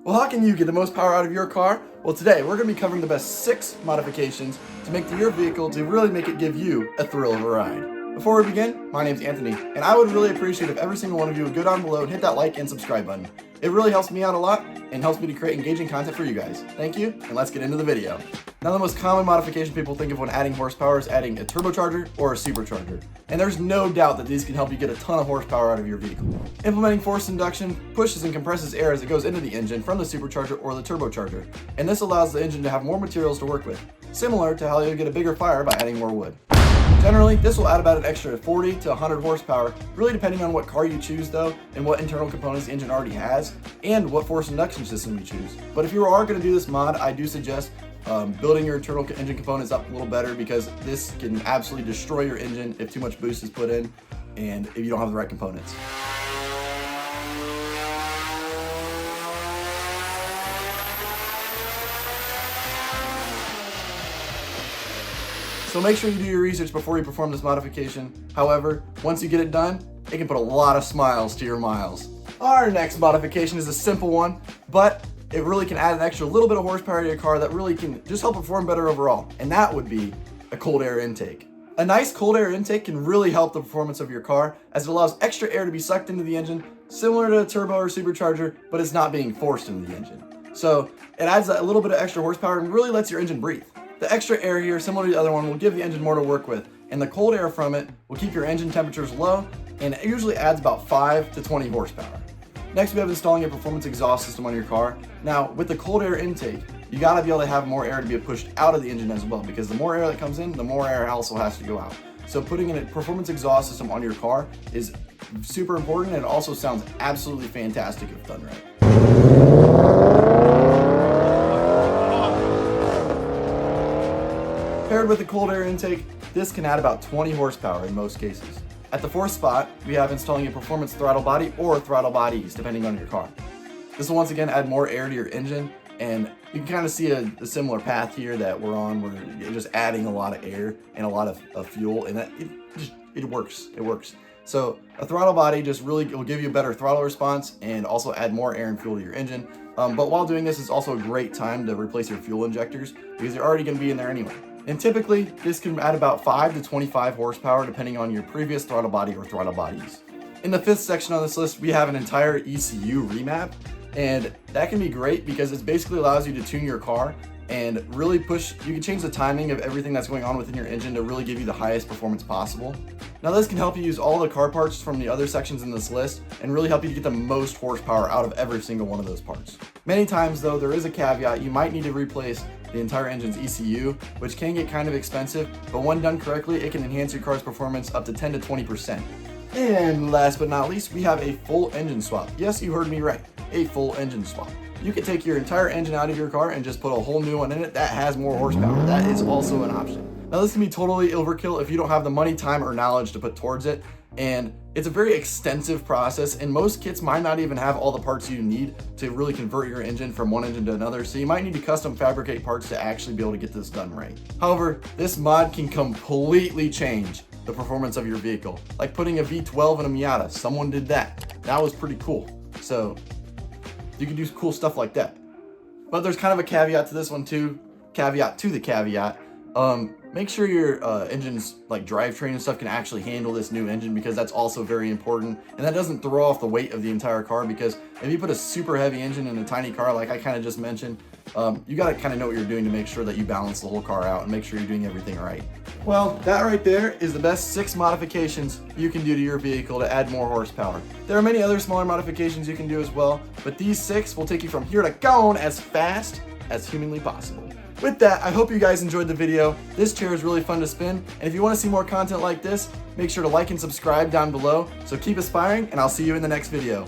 Well, how can you get the most power out of your car? Well, today we're going to be covering the best 6 modifications to make your vehicle to really make it give you a thrill of a ride. Before we begin, my name's Anthony, and I would really appreciate if every single one of you would go down below and hit that like and subscribe button. It really helps me out a lot and helps me to create engaging content for you guys. Thank you, and let's get into the video. Now, the most common modification people think of when adding horsepower is adding a turbocharger or a supercharger. And there's no doubt that these can help you get a ton of horsepower out of your vehicle. Implementing forced induction pushes and compresses air as it goes into the engine from the supercharger or the turbocharger. And this allows the engine to have more materials to work with, similar to how you'll get a bigger fire by adding more wood. Generally, this will add about an extra 40 to 100 horsepower, really depending on what car you choose though, and what internal components the engine already has, and what forced induction system you choose. But if you are going to do this mod, I do suggest building your internal engine components up a little better, because this can absolutely destroy your engine if too much boost is put in, and if you don't have the right components. So make sure you do your research before you perform this modification. However, once you get it done, it can put a lot of smiles to your miles. Our next modification is a simple one, but it really can add an extra little bit of horsepower to your car that really can just help perform better overall, and that would be a cold air intake. A nice cold air intake can really help the performance of your car, as it allows extra air to be sucked into the engine, similar to a turbo or supercharger, but it's not being forced into the engine. So it adds a little bit of extra horsepower and really lets your engine breathe. The extra air here, similar to the other one, will give the engine more to work with, and the cold air from it will keep your engine temperatures low, and it usually adds about 5 to 20 horsepower. Next, we have installing a performance exhaust system on your car. Now, with the cold air intake, you gotta be able to have more air to be pushed out of the engine as well, because the more air that comes in, the more air also has to go out. So putting in a performance exhaust system on your car is super important, and it also sounds absolutely fantastic if done right. Paired with the cold air intake, this can add about 20 horsepower in most cases. At the 4th spot, we have installing a performance throttle body or throttle bodies, depending on your car. This will once again add more air to your engine, and you can kind of see a similar path here that we're on, where you're just adding a lot of air and a lot of fuel, and it works. It works. So a throttle body just really will give you a better throttle response and also add more air and fuel to your engine. But while doing this, it's also a great time to replace your fuel injectors, because they're already going to be in there anyway. And typically, this can add about 5 to 25 horsepower depending on your previous throttle body or throttle bodies. In the 5th section on this list, we have an entire ECU remap, and that can be great because it basically allows you to tune your car and really you can change the timing of everything that's going on within your engine to really give you the highest performance possible. Now, this can help you use all the car parts from the other sections in this list and really help you to get the most horsepower out of every single one of those parts. Many times though, there is a caveat. You might need to replace the entire engine's ECU, which can get kind of expensive, but when done correctly, it can enhance your car's performance up to 10 to 20%. And last but not least, we have a full engine swap. Yes, you heard me right, a full engine swap. You could take your entire engine out of your car and just put a whole new one in it that has more horsepower. That is also an option. Now, this can be totally overkill if you don't have the money, time, or knowledge to put towards it, and it's a very extensive process, and most kits might not even have all the parts you need to really convert your engine from one engine to another, so you might need to custom fabricate parts to actually be able to get this done right. However, this mod can completely change the performance of your vehicle, like putting a V12 in a Miata. Someone did that. That was pretty cool. So you can do cool stuff like that. But there's kind of a caveat to this one too. Caveat to the caveat. Make sure your engine's like drivetrain and stuff can actually handle this new engine, because that's also very important, and that doesn't throw off the weight of the entire car, because if you put a super heavy engine in a tiny car like I kind of just mentioned, you got to kind of know what you're doing to make sure that you balance the whole car out and make sure you're doing everything right. Well, that right there is the best 6 modifications you can do to your vehicle to add more horsepower. There are many other smaller modifications you can do as well, but these 6 will take you from here to gone as fast as humanly possible. With that, I hope you guys enjoyed the video. This chair is really fun to spin, and if you want to see more content like this, make sure to like and subscribe down below. So keep aspiring, and I'll see you in the next video.